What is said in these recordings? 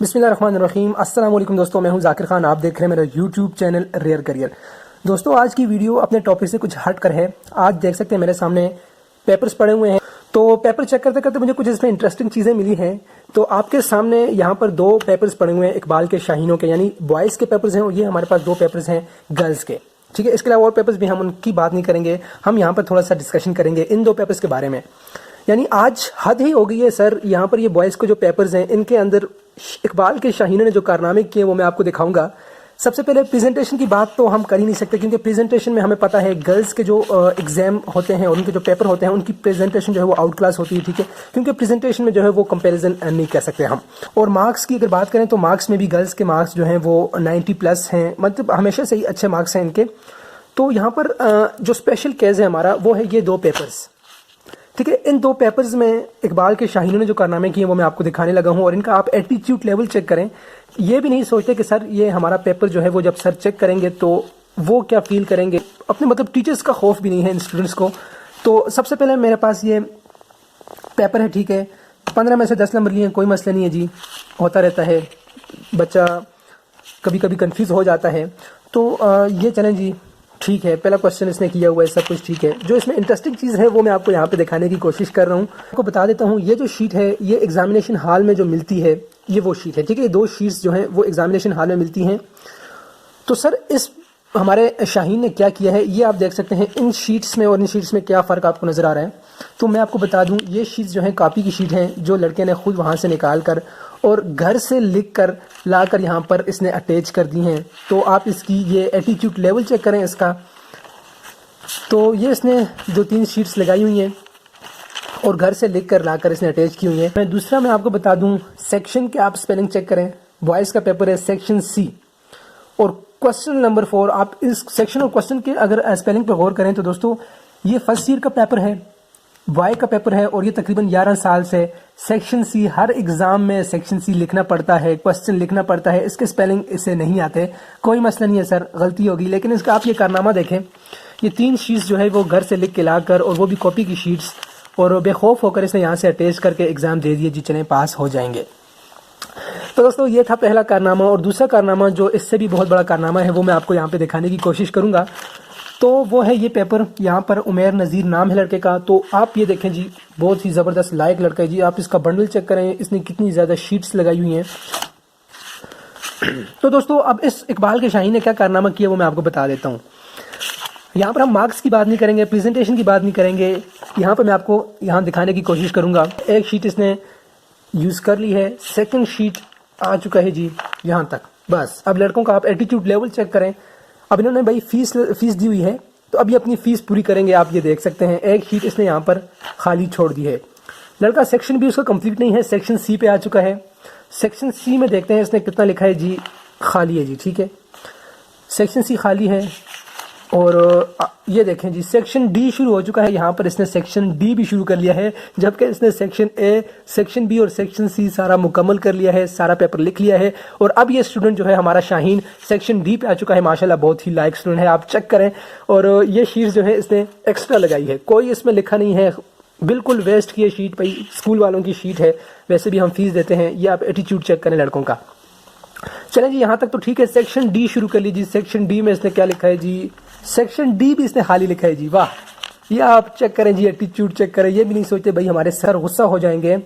बिस्मिल्लाहिर्रहमानिर्रहीम। अस्सलाम वालेकुम दोस्तों, मैं हूं जाकिर खान। आप देख रहे हैं मेरा यूट्यूब चैनल रेयर करियर। दोस्तों, आज की वीडियो अपने टॉपिक से कुछ हट कर है। आज देख सकते हैं मेरे सामने पेपर्स पड़े हुए हैं, तो पेपर चेक करते करते मुझे कुछ इसमें इंटरेस्टिंग चीज़ें मिली हैं। तो आपके सामने यहाँ पर दो पेपर्स पड़े हुए हैं इकबाल के शाहीनों के, यानी बॉयज़ के पेपर्स हैं, और ये हमारे पास दो पेपर्स हैं गर्ल्स के। ठीक है, इसके अलावा और पेपर्स भी हम उनकी बात नहीं करेंगे, हम यहाँ पर थोड़ा सा डिस्कशन करेंगे इन दो पेपर्स के बारे में। यानी आज हद ही हो गई है सर। यहाँ पर ये बॉयज़ के जो पेपर्स हैं, इनके अंदर इकबाल के शाहीनों ने जो कारनामे किए वो मैं आपको दिखाऊंगा। सबसे पहले प्रेजेंटेशन की बात तो हम कर ही नहीं सकते, क्योंकि प्रेजेंटेशन में हमें पता है गर्ल्स के जो एग्जाम होते हैं और उनके जो पेपर होते हैं उनकी प्रेजेंटेशन जो है वो आउट क्लास होती है। ठीक है, क्योंकि प्रेजेंटेशन में जो है वो कंपैरिजन नहीं कर सकते हम। और मार्क्स की अगर बात करें तो मार्क्स में भी गर्ल्स के मार्क्स जो हैं वो 90+ हैं, मतलब हमेशा से ही अच्छे मार्क्स हैं इनके। तो यहाँ पर जो स्पेशल केस है हमारा वो है ये दो पेपर्स। ठीक है, इन दो पेपर्स में इकबाल के शाहीनों ने जो कारनामे किए वो मैं आपको दिखाने लगा हूँ, और इनका आप एटीट्यूड लेवल चेक करें। ये भी नहीं सोचते कि सर ये हमारा पेपर जो है वो जब सर चेक करेंगे तो वो क्या फील करेंगे, अपने मतलब टीचर्स का खौफ भी नहीं है इन स्टूडेंट्स को। तो सबसे पहले मेरे पास ये पेपर है। ठीक है, 15 में से 10 नंबर लिए, कोई मसला नहीं है जी, होता रहता है, बच्चा कभी कभी कन्फ्यूज़ हो जाता है। तो ये चलें जी, ठीक है, पहला क्वेश्चन इसने किया हुआ है, सब कुछ ठीक है। जो इसमें इंटरेस्टिंग चीज़ है वो मैं आपको यहाँ पे दिखाने की कोशिश कर रहा हूँ। आपको बता देता हूँ, ये जो शीट है ये एग्जामिनेशन हॉल में जो मिलती है ये वो शीट है। ठीक है, ये दो शीट्स जो हैं वो एग्जामिनेशन हॉल में मिलती हैं। तो सर इस हमारे शाहीन ने क्या किया है ये आप देख सकते हैं। इन शीट्स में और इन शीट्स में क्या फ़र्क आपको नज़र आ रहा है, तो मैं आपको बता दूं, ये शीट्स जो हैं कॉपी की शीट हैं, जो लड़के ने खुद वहाँ से निकाल कर और घर से लिख कर ला कर यहाँ पर इसने अटैच कर दी हैं। तो आप इसकी ये एटीट्यूड लेवल चेक करें इसका। तो ये इसने 2-3 शीट्स लगाई हुई हैं और घर से लिख कर ला कर इसने अटैच की हुई है। दूसरा मैं आपको बता दूं, सेक्शन के आप स्पेलिंग चेक करें। बॉयज़ का पेपर है सेक्शन सी, और क्वेश्चन नंबर 4 आप इस सेक्शन और क्वेश्चन के अगर स्पेलिंग पर गौर करें तो दोस्तों ये फर्स्ट ईयर का पेपर है, बॉय का पेपर है, और ये तकरीबन 11 साल से सेक्शन सी, हर एग्जाम में सेक्शन सी लिखना पड़ता है, क्वेश्चन लिखना पड़ता है। इसके स्पेलिंग इससे नहीं आते, कोई मसला नहीं है सर, गलती होगी, लेकिन इसका आप ये कारनामा देखें। ये 3 शीट्स जो है वो घर से लिख के ला कर, और वो भी कॉपी की शीट्स, और बेखौफ होकर इसने यहाँ से अटैच करके एग्जाम दे दिए जी, चलें पास हो जाएंगे। तो दोस्तों ये था पहला कारनामा। और दूसरा कारनामा जो इससे भी बहुत बड़ा कारनामा है वो मैं आपको यहाँ पे दिखाने की कोशिश करूँगा। तो वो है ये पेपर, यहाँ पर उमैर नज़ीर नाम है लड़के का। तो आप ये देखें जी, बहुत ही ज़बरदस्त लायक लड़का है जी। आप इसका बंडल चेक करें, इसने कितनी ज़्यादा शीट्स लगाई हुई हैं। तो दोस्तों अब इस इकबाल के शाहीन ने क्या कारनामा किया वो मैं आपको बता देता हूँ। यहाँ पर हम मार्क्स की बात नहीं करेंगे, प्रेजेंटेशन की बात नहीं करेंगे, यहाँ पर मैं आपको यहाँ दिखाने की कोशिश करूँगा। एक शीट इसने यूज़ कर ली है, सेकंड शीट आ चुका है जी यहाँ तक। बस अब लड़कों का आप एटीट्यूड लेवल चेक करें। अब इन्होंने भाई फीस दी हुई है, तो अभी अपनी फ़ीस पूरी करेंगे। आप ये देख सकते हैं एक शीट इसने यहाँ पर खाली छोड़ दी है। लड़का सेक्शन बी उसका कंप्लीट नहीं है, सेक्शन सी पे आ चुका है। सेक्शन सी में देखते हैं इसने कितना लिखा है जी, खाली है जी। ठीक है, सेक्शन सी खाली है, और ये देखें जी सेक्शन डी शुरू हो चुका है। यहाँ पर इसने सेक्शन डी भी शुरू कर लिया है, जबकि इसने सेक्शन ए, सेक्शन बी और सेक्शन सी सारा मुकम्मल कर लिया है, सारा पेपर लिख लिया है। और अब ये स्टूडेंट जो है हमारा शाहीन सेक्शन डी पे आ चुका है। माशाल्लाह बहुत ही लायक स्टूडेंट है, आप चेक करें। और ये शीट जो है इसने एक्स्ट्रा लगाई है, कोई इसमें लिखा नहीं है, बिल्कुल वेस्ट की ये शीट, भाई स्कूल वालों की शीट है, वैसे भी हम फीस देते हैं। ये आप एटीट्यूड चेक करें लड़कों का। चलें जी, यहाँ तक तो ठीक है। सेक्शन डी शुरू कर लीजिए। सेक्शन डी में इसने क्या लिखा है जी, सेक्शन डी भी इसने खाली लिखा है जी। वाह, ये आप चेक करें जी, एटीट्यूड चेक करें। ये भी नहीं सोचते भाई हमारे सर गुस्सा हो जाएंगे,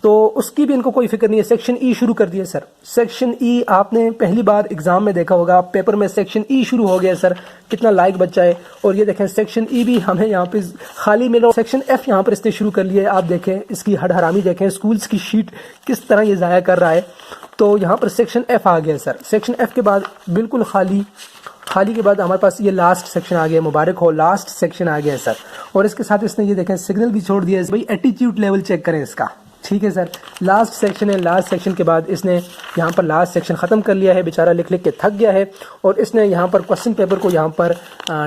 तो उसकी भी इनको कोई फिक्र नहीं है। सेक्शन ई शुरू कर दिया सर। सेक्शन ई आपने पहली बार एग्जाम में देखा होगा, पेपर में सेक्शन ई शुरू हो गया सर, कितना लायक बच्चा है। और ये देखें सेक्शन ई भी हमें यहाँ पे खाली मिला। सेक्शन एफ यहाँ पर इसने शुरू कर लिया है। आप देखें इसकी हड हरामी देखें, स्कूल्स की शीट किस तरह ये ज़ाया कर रहा है। तो यहाँ पर सेक्शन एफ आ गया सर। सेक्शन एफ के बाद बिल्कुल खाली के बाद हमारे पास ये लास्ट सेक्शन आ गया। मुबारक हो, लास्ट सेक्शन आ गया सर। और इसके साथ इसने ये देखें सिग्नल भी छोड़ दिया है। भाई एटीट्यूड लेवल चेक करें इसका। ठीक है सर, लास्ट सेक्शन है। लास्ट सेक्शन के बाद इसने यहाँ पर लास्ट सेक्शन ख़त्म कर लिया है, बेचारा लिख लिख के थक गया है। और इसने यहाँ पर क्वेश्चन पेपर को यहाँ पर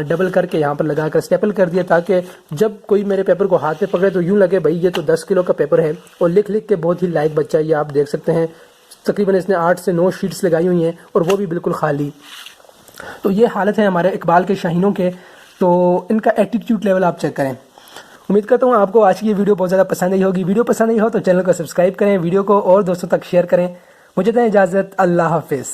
डबल करके यहाँ पर लगा कर स्टेपल कर दिया, ताकि जब कोई मेरे पेपर को हाथ में पकड़े तो यूँ लगे भाई ये तो 10 किलो का पेपर है। और लिख लिख के बहुत ही लायक बच्चा है, ये आप देख सकते हैं। तकरीबन इसने 8 से 9 शीट्स लगाई हुई हैं, और वो भी बिल्कुल खाली। तो ये हालत है हमारे इकबाल के शाहीनों के। तो इनका एटीट्यूड लेवल आप चेक करें। उम्मीद करता हूँ आपको आज की ये वीडियो बहुत ज़्यादा पसंद आई होगी। वीडियो पसंद आई हो तो चैनल को सब्सक्राइब करें, वीडियो को और दोस्तों तक शेयर करें। مجھے دیں اجازت، اللہ حافظ.